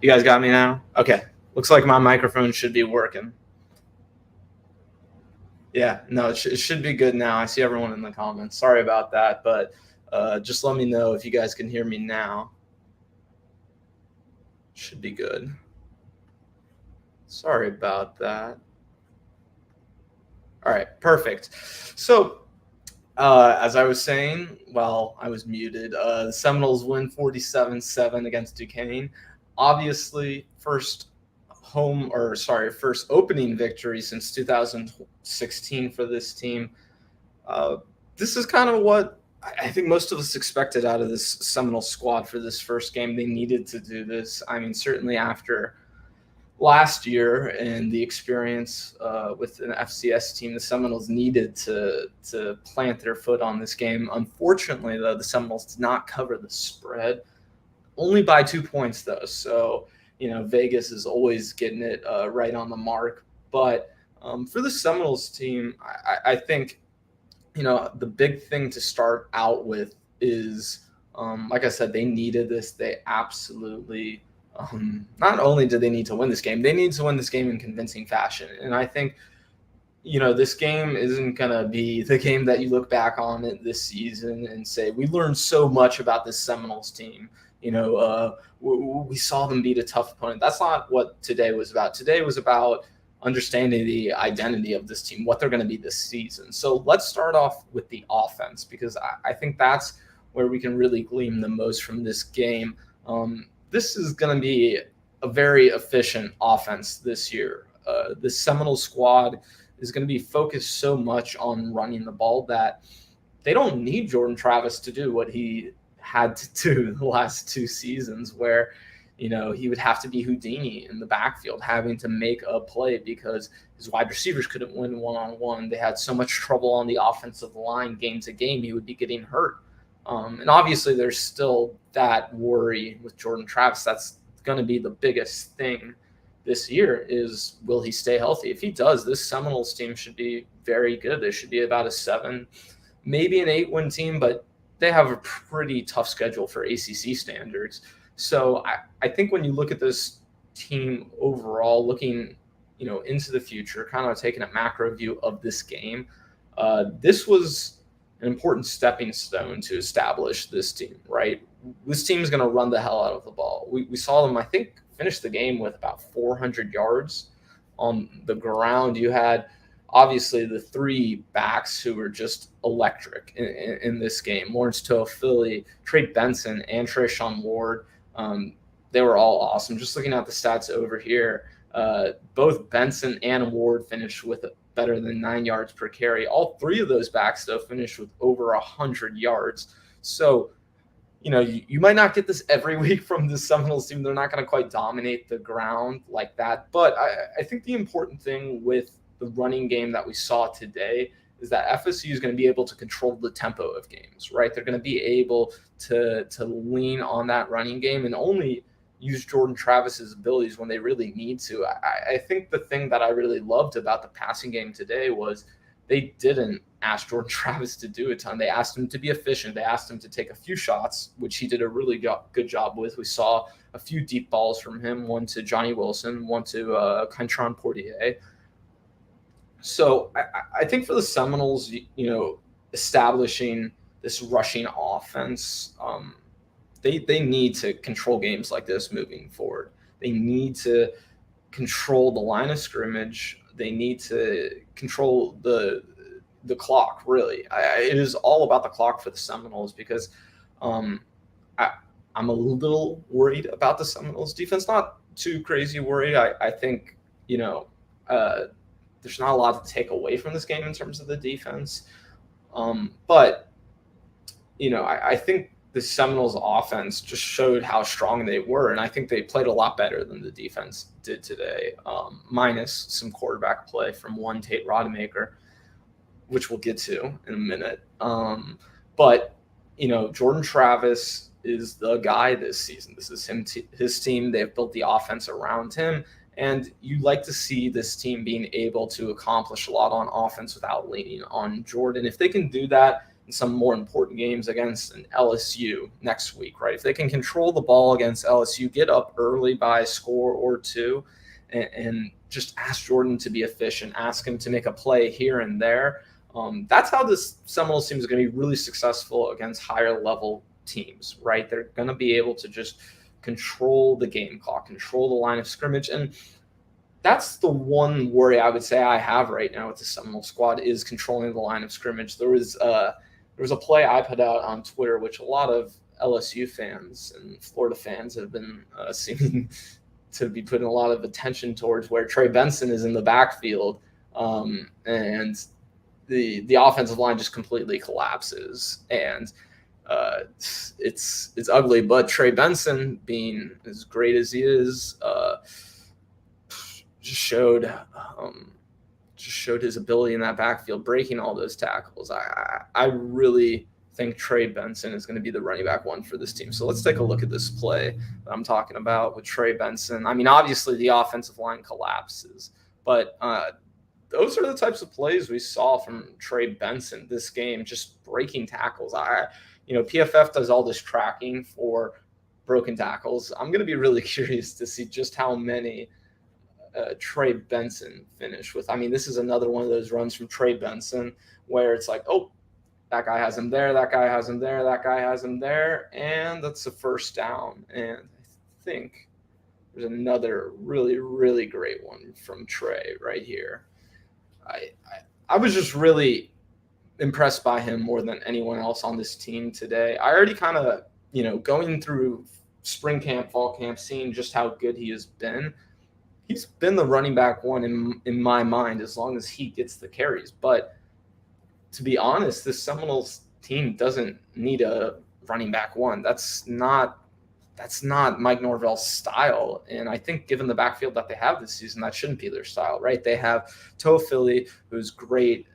You guys got me now? Okay. Looks like my microphone should be working. Yeah, no, it should be good now. I see everyone in the comments. Sorry about that, but just let me know if you guys can hear me now. Should be good. Sorry about that. All right, perfect. So, as I was saying, while I was muted, the Seminoles win 47-7 against Duquesne. Obviously, first opening victory since 2016 for this team. This is kind of what I think most of us expected out of this Seminole squad for this first game. They needed to do this. I mean, certainly after last year and the experience with an FCS team, the Seminoles needed to plant their foot on this game. Unfortunately, though, the Seminoles did not cover the spread, only by 2 points, though. So, Vegas is always getting it right on the mark. But for the Seminoles team, I think, the big thing to start out with is, like I said, they needed this. They absolutely not only do they need to win this game, they need to win this game in convincing fashion. And I think, this game isn't going to be the game that you look back on it this season and say, we learned so much about this Seminoles team. We saw them beat a tough opponent. That's not what today was about. Today was about understanding the identity of this team, what they're going to be this season. So let's start off with the offense, because I think that's where we can really glean the most from this game. This is going to be a very efficient offense this year. The Seminole squad is going to be focused so much on running the ball that they don't need Jordan Travis to do what he had to do the last 2 seasons, where he would have to be Houdini in the backfield, having to make a play because his wide receivers couldn't win one-on-one. They had so much trouble on the offensive line game to game. He would be getting hurt. And obviously there's still that worry with Jordan Travis. That's going to be the biggest thing this year is, will he stay healthy? If he does, this Seminoles team should be very good. They should be about a 7, maybe an 8-win team, but they have a pretty tough schedule for ACC standards. So I think when you look at this team overall, looking, into the future, kind of taking a macro view of this game, this was an important stepping stone to establish this team, right? This team is going to run the hell out of the ball. We saw them, I think, finish the game with about 400 yards on the ground. You had, obviously, the 3 backs who were just electric in this game. Lawrence Toafili, Trey Benson, and Treshaun Ward. They were all awesome. Just looking at the stats over here, both Benson and Ward finished with better than 9 yards per carry. All 3 of those backs, though, finished with over 100 yards. So, you might not get this every week from the Seminoles team. They're not going to quite dominate the ground like that. But I think the important thing with the running game that we saw today is that FSU is going to be able to control the tempo of games, right? They're going to be able to lean on that running game and only use Jordan Travis's abilities when they really need to. I think the thing that I really loved about the passing game today was they didn't ask Jordan Travis to do a ton. They asked him to be efficient. They asked him to take a few shots, which he did a really good job with. We saw a few deep balls from him, one to Johnny Wilson, one to Quintron Portier. So I think for the Seminoles, establishing this rushing offense, they need to control games like this moving forward. They need to control the line of scrimmage. They need to control the clock, really. It is all about the clock for the Seminoles because I'm a little worried about the Seminoles defense. Not too crazy worried. I think, there's not a lot to take away from this game in terms of the defense. But, I think the Seminoles offense just showed how strong they were. And I think they played a lot better than the defense did today, minus some quarterback play from one Tate Rodemaker, which we'll get to in a minute. But, Jordan Travis is the guy this season. This is his team. They've built the offense around him. And you like to see this team being able to accomplish a lot on offense without leaning on Jordan. If they can do that, in some more important games against an LSU next week, right? If they can control the ball against LSU, get up early by a score or two, and just ask Jordan to be efficient, ask him to make a play here and there. That's how this Seminoles team is going to be really successful against higher level teams, right? They're going to be able to just control the game clock, control the line of scrimmage. And that's the one worry I would say I have right now with the Seminole squad is controlling the line of scrimmage. There was a play I put out on Twitter, which a lot of LSU fans and Florida fans have been seeming to be putting a lot of attention towards, where Trey Benson is in the backfield, and the offensive line just completely collapses, and it's ugly. But Trey Benson, being as great as he is, just showed his ability in that backfield, breaking all those tackles. I really think Trey Benson is going to be the running back one for this team. So let's take a look at this play that I'm talking about with Trey Benson. I mean, obviously the offensive line collapses, but those are the types of plays we saw from Trey Benson this game, just breaking tackles. PFF does all this tracking for broken tackles. I'm going to be really curious to see just how many Trey Benson finished with. I mean, this is another one of those runs from Trey Benson where it's like, oh, that guy has him there, that guy has him there, that guy has him there, and that's a first down. And I think there's another really, really great one from Trey right here. I was just really impressed by him more than anyone else on this team today. I already kind of, going through spring camp, fall camp, seeing just how good he has been. He's been the running back one in my mind as long as he gets the carries. But to be honest, this Seminoles team doesn't need a running back one. That's not Mike Norvell's style. And I think given the backfield that they have this season, that shouldn't be their style, right? They have Toafili, who's great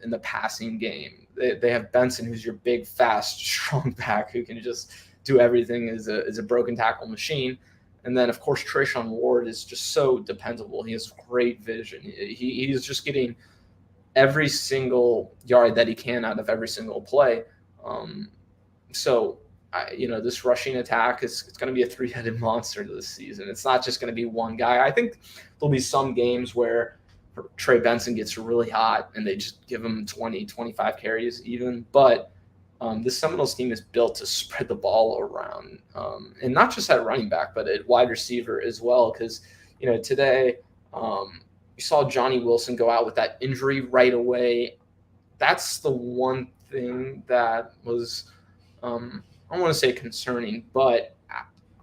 in the passing game. They have Benson, who's your big, fast, strong back who can just do everything as a broken tackle machine. And then, of course, Trayshawn Ward is just so dependable. He has great vision. He's just getting every single yard that he can out of every single play. This rushing attack it's going to be a three-headed monster this season. It's not just going to be one guy. I think there'll be some games where Trey Benson gets really hot and they just give him 20, 25 carries even. But this Seminoles team is built to spread the ball around, and not just at running back, but at wide receiver as well. Because, today you saw Johnny Wilson go out with that injury right away. That's the one thing that was, I don't want to say concerning, but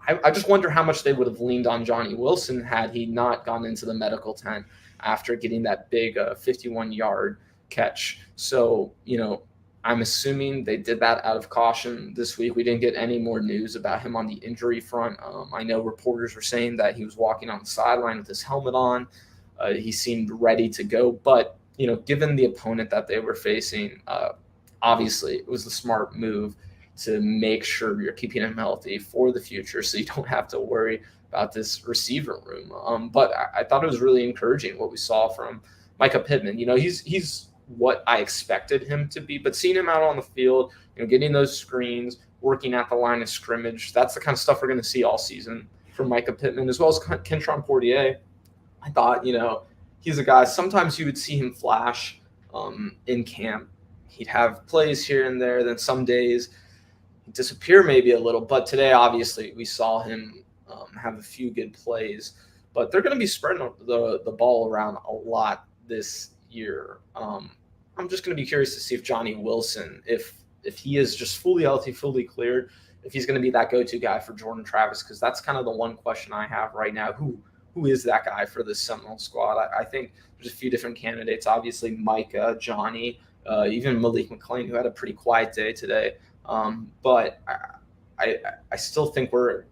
I just wonder how much they would have leaned on Johnny Wilson had he not gone into the medical tent after getting that big 51-yard catch. So, I'm assuming they did that out of caution this week. We didn't get any more news about him on the injury front. I know reporters were saying that he was walking on the sideline with his helmet on. He seemed ready to go. But, given the opponent that they were facing, obviously it was the smart move to make sure you're keeping him healthy for the future so you don't have to worry about this receiver room. But I thought it was really encouraging what we saw from Micah Pittman. He's what I expected him to be, but seeing him out on the field, getting those screens, working at the line of scrimmage, that's the kind of stuff we're going to see all season from Micah Pittman, as well as Kentron Portier. I thought, he's a guy, sometimes you would see him flash in camp. He'd have plays here and there, then some days he'd disappear maybe a little, but today, obviously, we saw him have a few good plays, but they're going to be spreading the ball around a lot this year. I'm just going to be curious to see if Johnny Wilson, if he is just fully healthy, fully cleared, if he's going to be that go-to guy for Jordan Travis, because that's kind of the one question I have right now. Who is that guy for this Seminole squad? I think there's a few different candidates. Obviously, Micah, Johnny, even Malik McLean, who had a pretty quiet day today. But I still think we're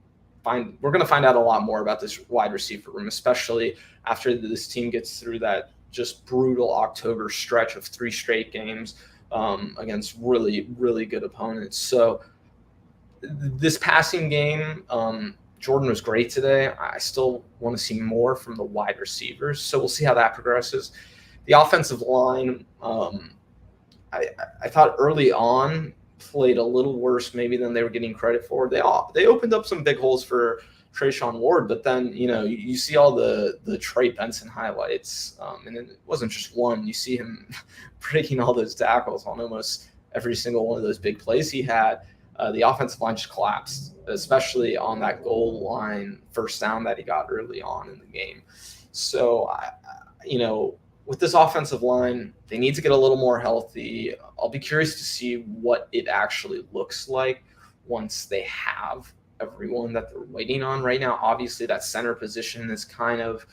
going to find out a lot more about this wide receiver room, especially after this team gets through that just brutal October stretch of 3 straight games against really, really good opponents. So this passing game, Jordan was great today. I still want to see more from the wide receivers. So we'll see how that progresses. The offensive line, I thought early on played a little worse maybe than they were getting credit for. They opened up some big holes for Trayshawn Ward, but then you see all the Trey Benson highlights, and it wasn't just one. You see him breaking all those tackles on almost every single one of those big plays he had. The offensive line just collapsed, especially on that goal line first down that he got early on in the game. So with this offensive line, they need to get a little more healthy. I'll be curious to see what it actually looks like once they have everyone that they're waiting on right now. Obviously, that center position is kind of,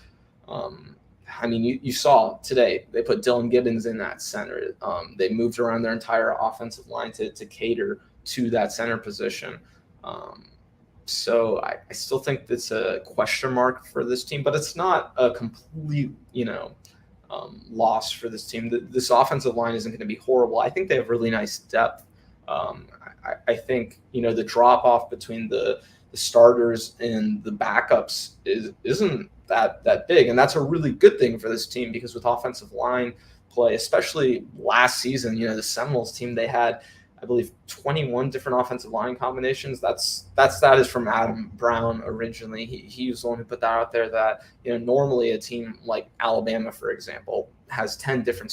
you saw today they put Dylan Gibbons in that center. They moved around their entire offensive line to cater to that center position. So I still think it's a question mark for this team, but it's not a complete, loss for this team. This offensive line isn't going to be horrible. I think they have really nice depth. I think the drop off between the starters and the backups isn't that big, and that's a really good thing for this team because with offensive line play, especially last season, the Seminoles team, they had, I believe, 21 different offensive line combinations. That is from Adam Brown originally. He was the one who put that out there that, normally a team like Alabama, for example, has 10 different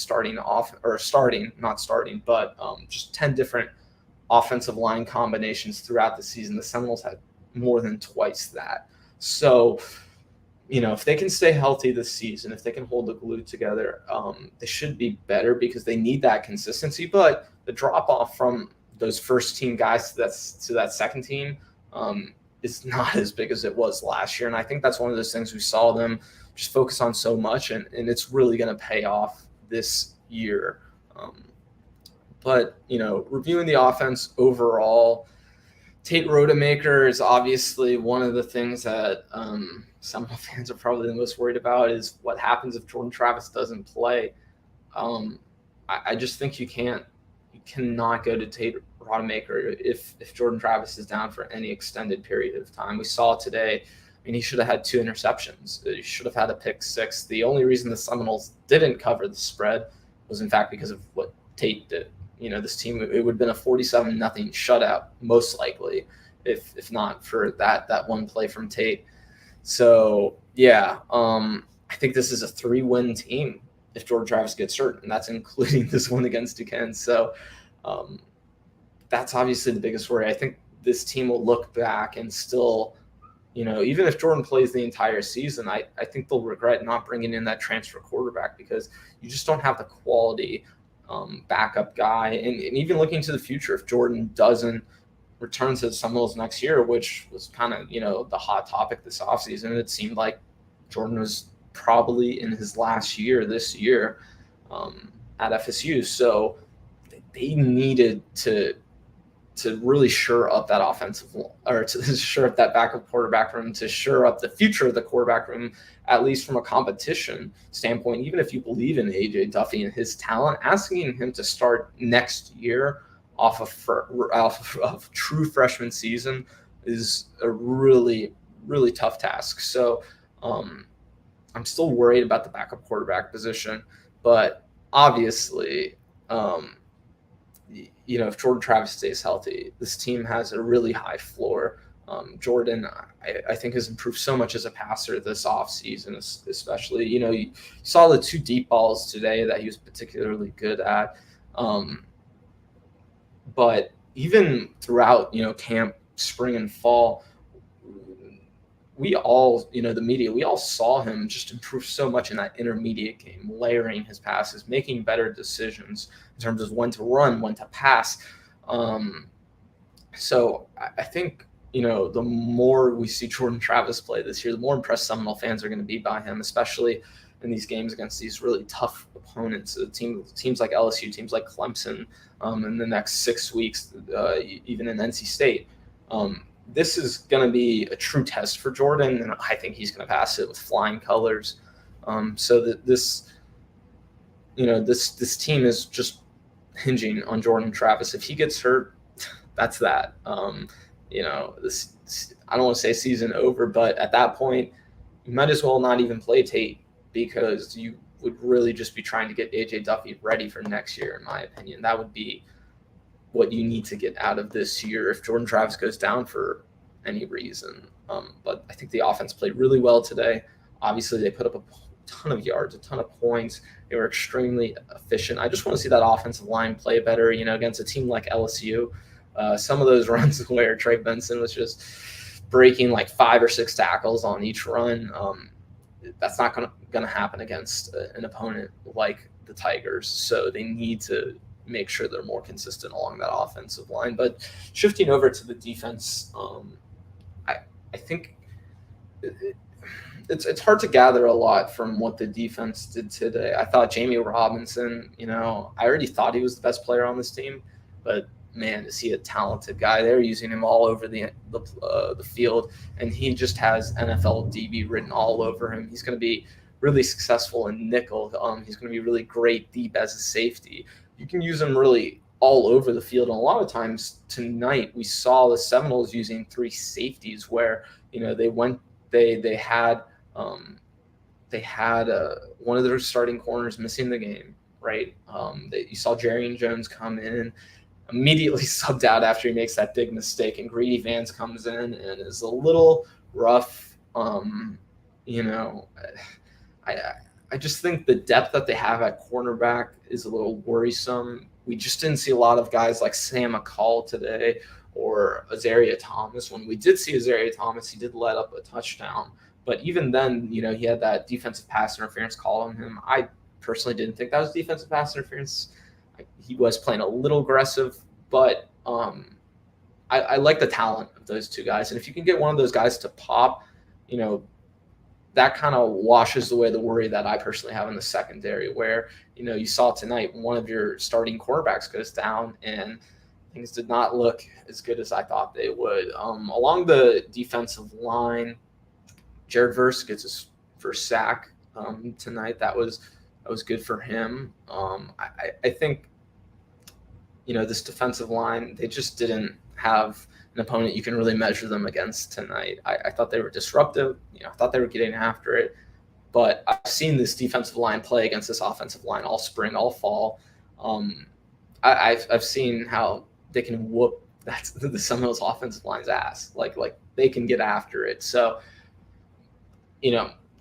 just 10 different offensive line combinations throughout the season. The Seminoles had more than twice that. So, if they can stay healthy this season, if they can hold the glue together, they should be better because they need that consistency. But the drop off from those first team guys to that second team is not as big as it was last year. And I think that's one of those things we saw them just focus on so much, and it's really going to pay off this year. But reviewing the offense overall, Tate Rodemaker is obviously one of the things that Seminole fans are probably the most worried about is what happens if Jordan Travis doesn't play. I just think you cannot go to Tate Rodemaker if Jordan Travis is down for any extended period of time. We saw today, he should have had 2 interceptions. He should have had a pick 6. The only reason the Seminoles didn't cover the spread was in fact because of what Tate did. This team, it would have been a 47-0 shutout, most likely, if not for that one play from Tate. So, yeah, I think this is a 3-win team if Jordan Travis gets hurt, and that's including this one against Duquesne. So that's obviously the biggest worry. I think this team will look back and still, even if Jordan plays the entire season, I think they'll regret not bringing in that transfer quarterback because you just don't have the quality backup guy. And even looking to the future, if Jordan doesn't return to the Seminoles next year, which was kind of, the hot topic this offseason, it seemed like Jordan was probably in his last year this year at FSU. So they needed to really shore up that to shore up that backup quarterback room, to shore up the future of the quarterback room, at least from a competition standpoint. Even if you believe in AJ Duffy and his talent, asking him to start next year off of true freshman season is a really, really tough task. So I'm still worried about the backup quarterback position, but obviously, if Jordan Travis stays healthy, this team has a really high floor. Jordan, I think, has improved so much as a passer this offseason, especially. You saw the 2 deep balls today that he was particularly good at. But even throughout, camp, spring and fall, we all, the media, we all saw him just improve so much in that intermediate game, layering his passes, making better decisions in terms of when to run, when to pass. So I think, the more we see Jordan Travis play this year, the more impressed Seminole fans are going to be by him, especially in these games against these really tough opponents, teams like LSU, teams like Clemson, in the next 6 weeks, even in NC State. This is going to be a true test for Jordan, and I think he's going to pass it with flying colors. So that this team is just hinging on Jordan Travis. If he gets hurt, that's that. This, I don't want to say season over, but at that point, you might as well not even play Tate because you would really just be trying to get AJ Duffy ready for next year, in my opinion. That would be what you need to get out of this year if Jordan Travis goes down for any reason. But I think the offense played really well today. Obviously, they put up a ton of yards, a ton of points. They were extremely efficient. I just want to see that offensive line play better, against a team like LSU. Some of those runs where Trey Benson was just breaking like 5 or 6 tackles on each run, that's not going to happen against an opponent like the Tigers. So they need to make sure they're more consistent along that offensive line. But shifting over to the defense, I think it's hard to gather a lot from what the defense did today. I thought Jamie Robinson, I already thought he was the best player on this team, but man, is he a talented guy. They're using him all over the field, and he just has NFL DB written all over him. He's going to be really successful in nickel. He's going to be really great deep as a safety. You can use him really all over the field. And a lot of times tonight we saw the Seminoles using 3 safeties where, they had one of their starting corners missing the game, right? You saw Jerry Jones come in, immediately subbed out after he makes that big mistake, and Greedy Vance comes in and is a little rough. I just think the depth that they have at cornerback is a little worrisome. We just didn't see a lot of guys like Sam McCall today or Azaria Thomas. When we did see Azaria Thomas, he did let up a touchdown. But even then, he had that defensive pass interference call on him. I personally didn't think that was defensive pass interference. He was playing a little aggressive, but I like the talent of those 2 guys. And if you can get one of those guys to pop, that kind of washes away the worry that I personally have in the secondary where, you saw tonight one of your starting cornerbacks goes down and things did not look as good as I thought they would. Along the defensive line, Jared Verse gets his first sack tonight. That was good for him. I think, this defensive line, they just didn't have an opponent you can really measure them against tonight. I thought they were disruptive. I thought they were getting after it. But I've seen this defensive line play against this offensive line all spring, all fall. I've seen how they can whoop the Seminoles offensive line's ass. Like they can get after it. So,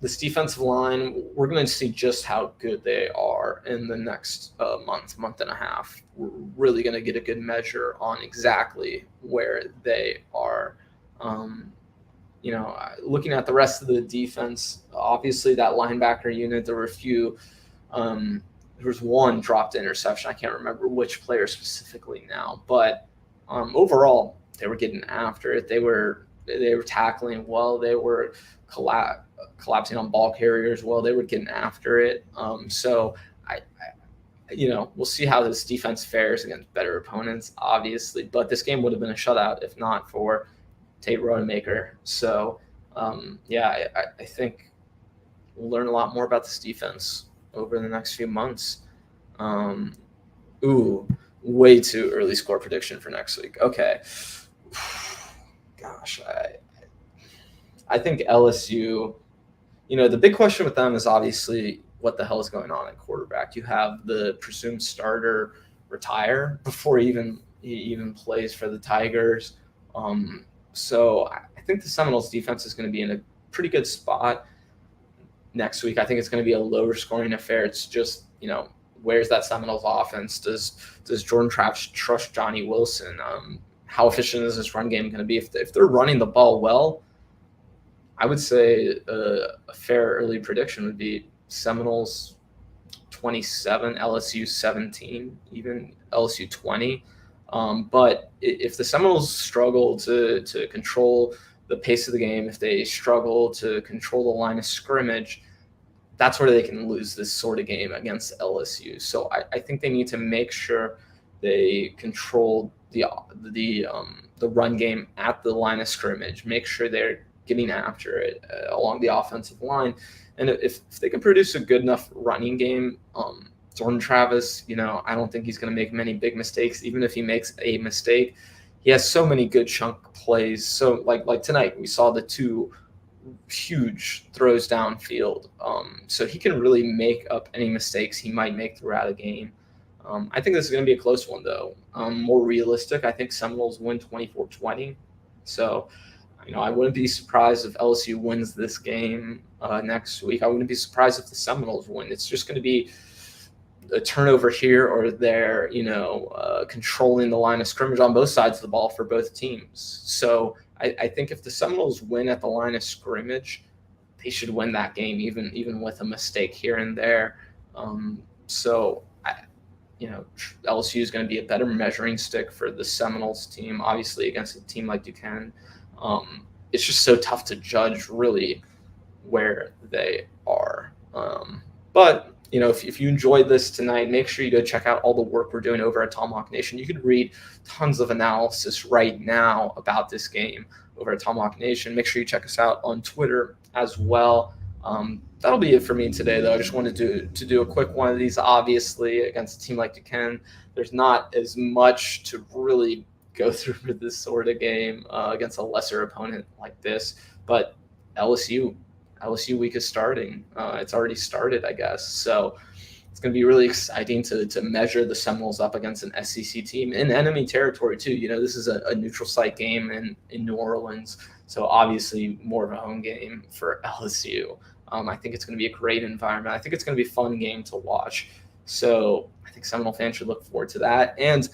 this defensive line, we're going to see just how good they are in the next month and a half. We're really going to get a good measure on exactly where they are. Looking at the rest of the defense, obviously that linebacker unit, there were a few. There was one dropped interception. I can't remember which player specifically now, but overall they were getting after it. They were tackling well. They were collapsing on ball carriers well. They were getting after it. So we'll see how this defense fares against better opponents, obviously. But this game would have been a shutout if not for Tate Rodemaker. So, I think we'll learn a lot more about this defense over the next few months. Way too early score prediction for next week. Okay. Gosh, I think LSU, the big question with them is obviously what the hell is going on at quarterback. You have the presumed starter retire before he even plays for the Tigers. So I think the Seminoles defense is going to be in a pretty good spot next week. I think it's going to be a lower scoring affair. It's just, where's that Seminoles offense? Does Jordan Travis trust Johnny Wilson? How efficient is this run game going to be? If they're running the ball well, I would say a fair early prediction would be Seminoles 27, LSU 17, even LSU 20. But if the Seminoles struggle to control the pace of the game, if they struggle to control the line of scrimmage, that's where they can lose this sort of game against LSU. So I think they need to make sure they control the run game at the line of scrimmage, make sure they're getting after it along the offensive line. And if they can produce a good enough running game, Jordan Travis, I don't think he's going to make many big mistakes. Even if he makes a mistake, he has so many good chunk plays. So like tonight, we saw the 2 huge throws downfield. So he can really make up any mistakes he might make throughout a game. I think this is going to be a close one, though. More realistic, I think Seminoles win 24-20. So, I wouldn't be surprised if LSU wins this game next week. I wouldn't be surprised if the Seminoles win. It's just going to be a turnover here or there, controlling the line of scrimmage on both sides of the ball for both teams. So I think if the Seminoles win at the line of scrimmage, they should win that game, even with a mistake here and there. LSU is going to be a better measuring stick for the Seminoles team, obviously against a team like Duquesne. It's just so tough to judge really where they are. But if you enjoyed this tonight, make sure you go check out all the work we're doing over at Tomahawk Nation. You can read tons of analysis right now about this game over at Tomahawk Nation. Make sure you check us out on Twitter as well. That'll be it for me today, though. I just wanted to do a quick one of these. Obviously, against a team like Duquesne, there's not as much to really go through for this sort of game against a lesser opponent like this. But LSU week is starting. It's already started, I guess. So it's going to be really exciting to measure the Seminoles up against an SEC team in enemy territory, too. This is a neutral site game in New Orleans. So obviously more of a home game for LSU. I think it's going to be a great environment. I think it's going to be a fun game to watch. So I think Seminole fans should look forward to that. And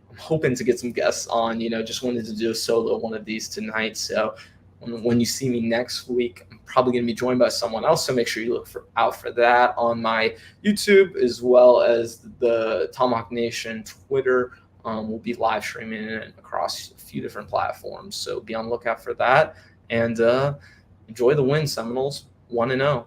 I'm hoping to get some guests on, just wanted to do a solo one of these tonight. So when you see me next week, I'm probably going to be joined by someone else. So make sure you look out for that on my YouTube as well as the Tomahawk Nation Twitter. We'll be live streaming it across a few different platforms. So be on the lookout for that. And enjoy the win, Seminoles. 1-0.